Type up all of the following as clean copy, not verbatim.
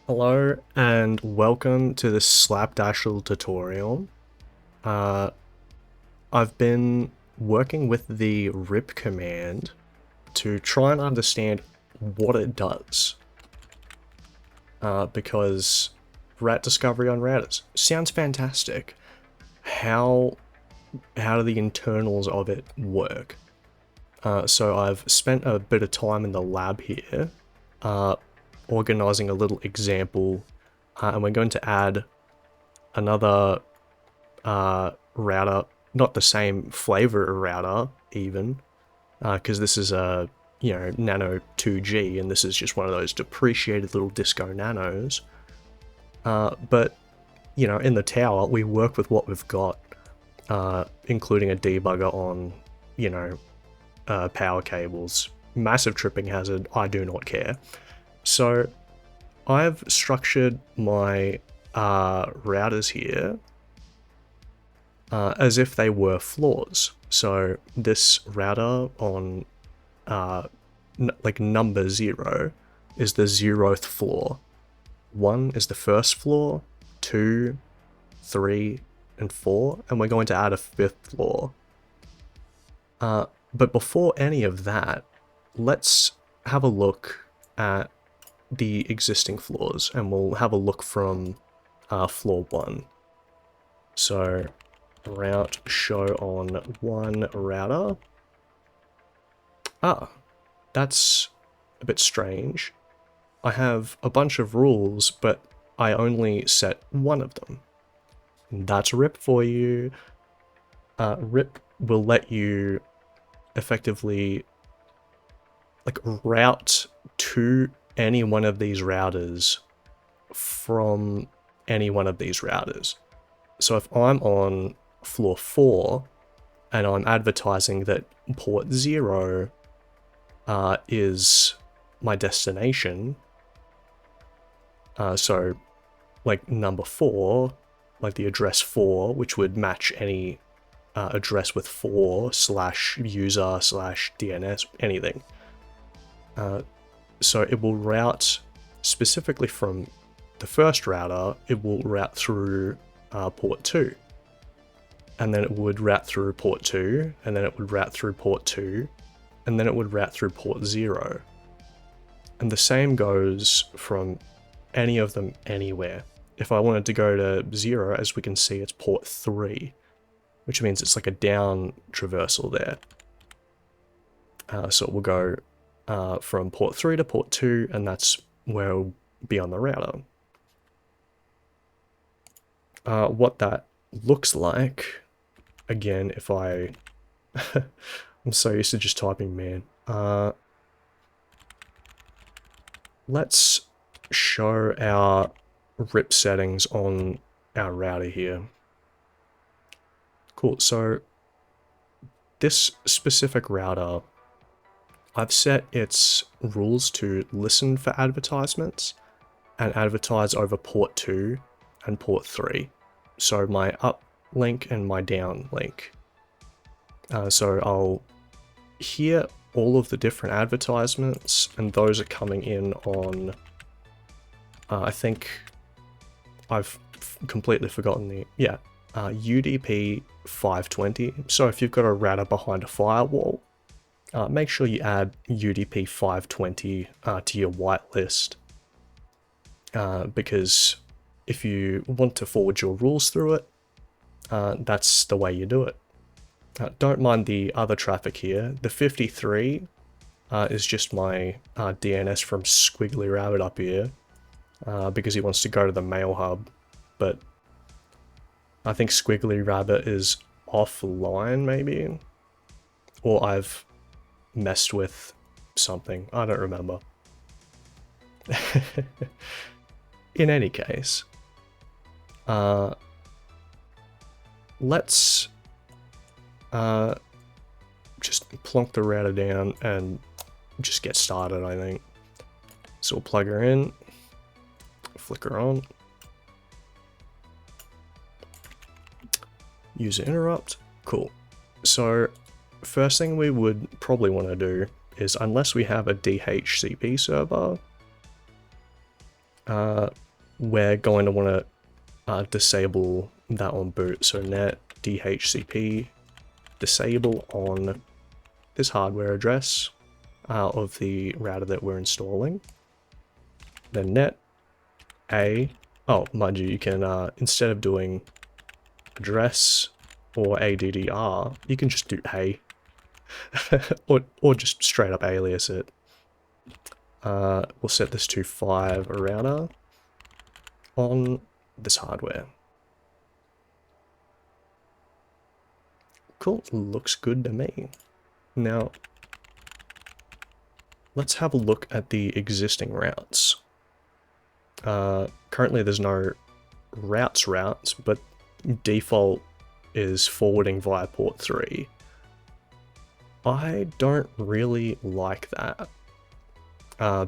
Hello and welcome to this slapdashal tutorial. I've been working with the rip command to try and understand what it does. Because rat discovery on routers sounds fantastic. How do the internals of it work? So I've spent a bit of time in the lab here, organizing a little example, and we're going to add another router, not the same flavor of router even, because this is a Nano 2G and this is just one of those depreciated little disco nanos. But in the tower we work with what we've got, including a debugger on power cables. Massive tripping hazard, I do not care. So I've structured my routers here as if they were floors. So this router on like number 0 is the 0th floor. 1 is the first floor, 2, 3, and 4, and we're going to add a 5th floor. But before any of that, let's have a look at the existing floors, and we'll have a look from floor 1. So route show on 1 router. That's a bit strange. I have a bunch of rules, but I only set one of them. That's RIP for you. RIP will let you effectively route to any one of these routers from any one of these routers. So if I'm on floor 4 and I'm advertising that port 0 is my destination, so like number 4, like the address 4, which would match any address with 4/user/DNS, anything. So it will route specifically from the first router, it will route through port 2. And then it would route through port 2, and then it would route through port 2, and then it would route through port 0. And the same goes from any of them anywhere. If I wanted to go to 0, as we can see, it's port 3, which means it's like a down traversal there. So it will go from port 3 to port 2, and that's where it'll be on the router. What that looks like, again, if I... I'm so used to just typing, man. Let's show our RIP settings on our router here. Cool, so this specific router, I've set its rules to listen for advertisements and advertise over port 2 and port 3. So my up link and my down link. So I'll hear all of the different advertisements, and those are coming in on, I think I've completely forgotten the, UDP 520. So if you've got a router behind a firewall, make sure you add UDP 520 to your whitelist, because if you want to forward your rules through it, that's the way you do it. Don't mind the other traffic here. The 53 is just my DNS from Squiggly Rabbit up here, because he wants to go to the mail hub, but I think Squiggly Rabbit is offline maybe, or I've messed with something, I don't remember. In any case, let's just plonk the router down and just get started, I think. So we'll plug her in, flick her on, user interrupt, cool. So first thing we would probably want to do is, unless we have a DHCP server, we're going to want to disable that on boot. So net DHCP disable on this hardware address of the router that we're installing. Then net a, oh, mind you, you can, instead of doing address or ADDR, you can just do a, or just straight up alias it. We'll set this to 5 router on this hardware. Cool, looks good to me. Now, let's have a look at the existing routes. Currently there's no routes, but default is forwarding via port 3. I don't really like that,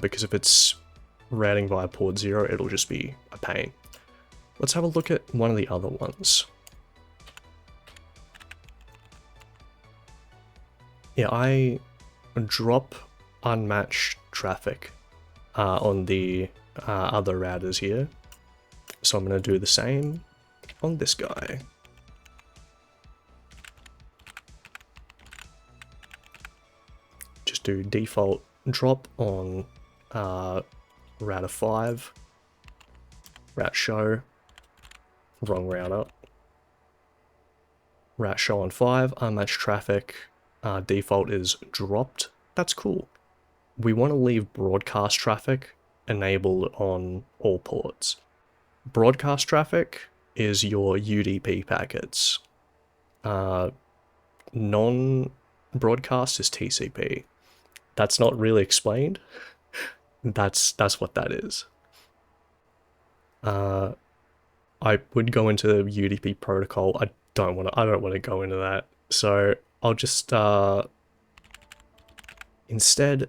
because if it's routing via port 0, it'll just be a pain. Let's have a look at one of the other ones. Yeah, I drop unmatched traffic on the other routers here. So I'm going to do the same on this guy. Just do default drop on router 5, route show, wrong router, route show on 5, unmatched traffic, default is dropped. That's cool. We want to leave broadcast traffic enabled on all ports. Broadcast traffic is your UDP packets. Non-broadcast is TCP. That's not really explained. That's what that is. I would go into the UDP protocol. I don't want to go into that. So I'll just instead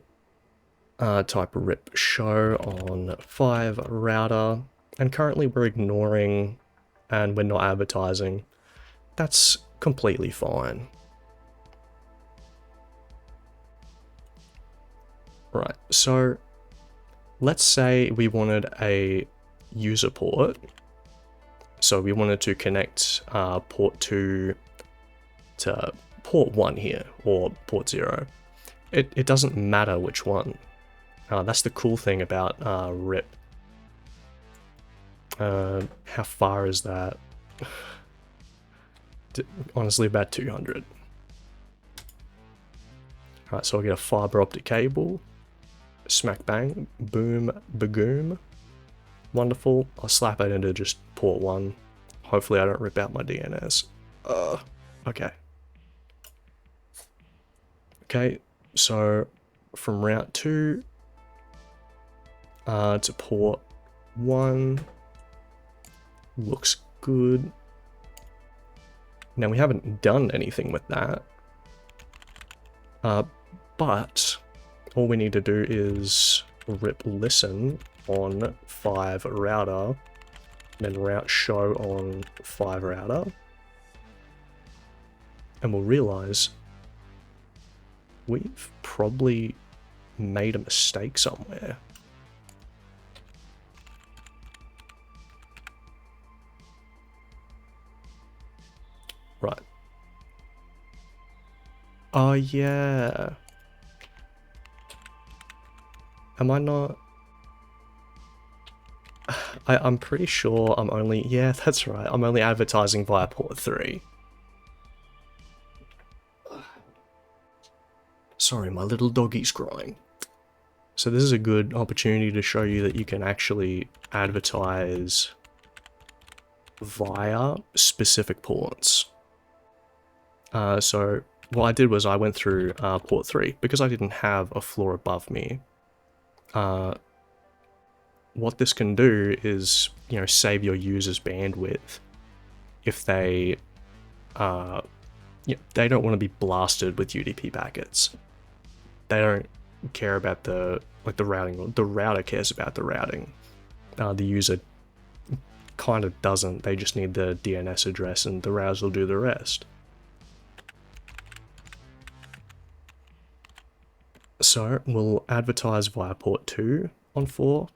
type rip show on 5 router, and currently we're ignoring and we're not advertising. That's completely fine. Right, so let's say we wanted a user port. So we wanted to connect port 2 to port 1 here, or port 0. It doesn't matter which one. That's the cool thing about RIP. How far is that? Honestly, about 200. Alright, so I'll get a fiber optic cable. Smack bang, boom, bagoom. Wonderful. I'll slap it into just port 1. Hopefully I don't rip out my DNS. Okay. Okay, so from route 2 to port 1 looks good. Now we haven't done anything with that, but all we need to do is rip listen on 5 router, then route show on 5 router, and we'll realize we've probably made a mistake somewhere. Right. Oh yeah. Am I not? I'm pretty sure I'm only, yeah, that's right. I'm only advertising via port 3. Sorry, my little doggy's crying. So this is a good opportunity to show you that you can actually advertise via specific ports. So what I did was I went through port 3 because I didn't have a floor above me. What this can do is, you know, save your users bandwidth if they, they don't want to be blasted with UDP packets. They don't care about the routing. The router cares about the routing. The user kind of doesn't. They just need the DNS address, and the routers will do the rest. So we'll advertise via port 2 on 4.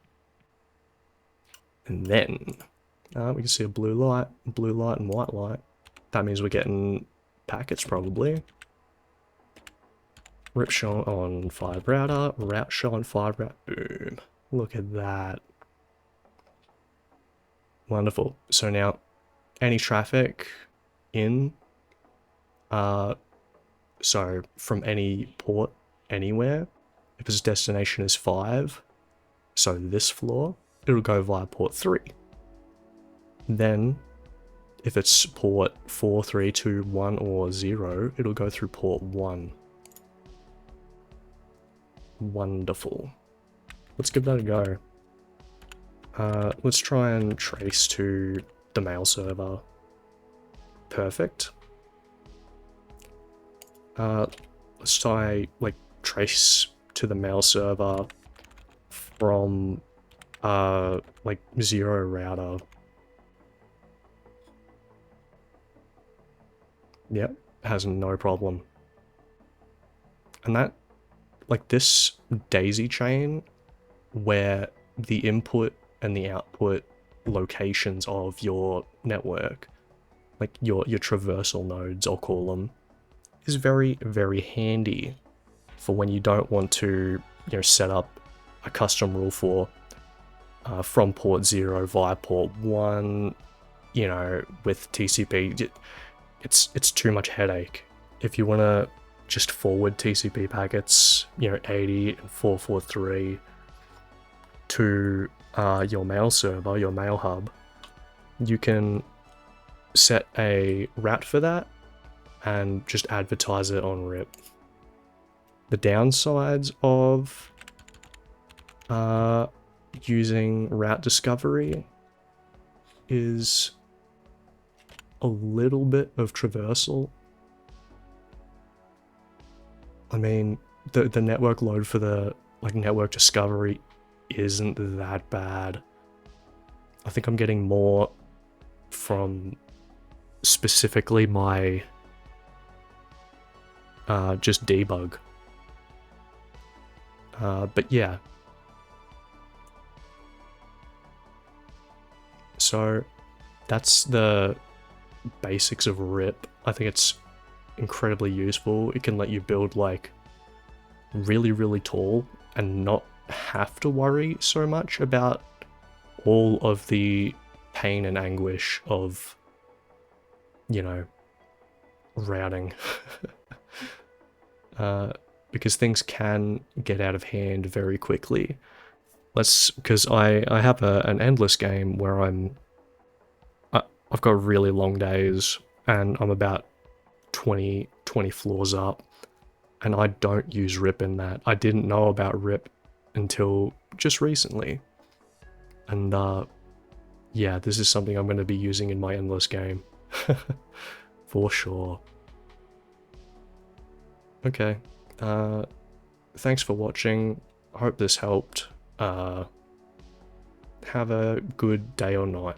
And then we can see a blue light and white light. That means we're getting packets probably. Rip show on 5 router, route show on 5 route, boom. Look at that. Wonderful. So now, any traffic in, so from any port anywhere, if its destination is 5, so this floor, it'll go via port 3. Then, if it's port 4, 3, 2, 1, or 0, it'll go through port 1. Wonderful. Let's give that a go. Let's try and trace to the mail server. Perfect. Let's try, like, trace to the mail server from, like, 0 router. Yep, has no problem. And that, like, this daisy chain where the input and the output locations of your network, like your traversal nodes, I'll call them, is very, very handy for when you don't want to, you know, set up a custom rule for from port 0 via port 1, you know, with TCP. It's too much headache. If you want to just forward TCP packets, you know, 80 and 443 to your mail server, your mail hub, you can set a route for that and just advertise it on RIP. The downsides of using route discovery is a little bit of traversal. I mean, the network load for the, like, network discovery isn't that bad. I think I'm getting more from specifically my just debug. But yeah. So that's the basics of RIP. I think it's incredibly useful. It can let you build, like, really, really tall and not have to worry so much about all of the pain and anguish of, you know, routing. Because things can get out of hand very quickly. Because I have an endless game where I've got really long days and I'm about 20 floors up, and I don't use RIP in that. I didn't know about RIP until just recently. And yeah, this is something I'm going to be using in my endless game. For sure. Okay. Thanks for watching. I hope this helped. Have a good day or night.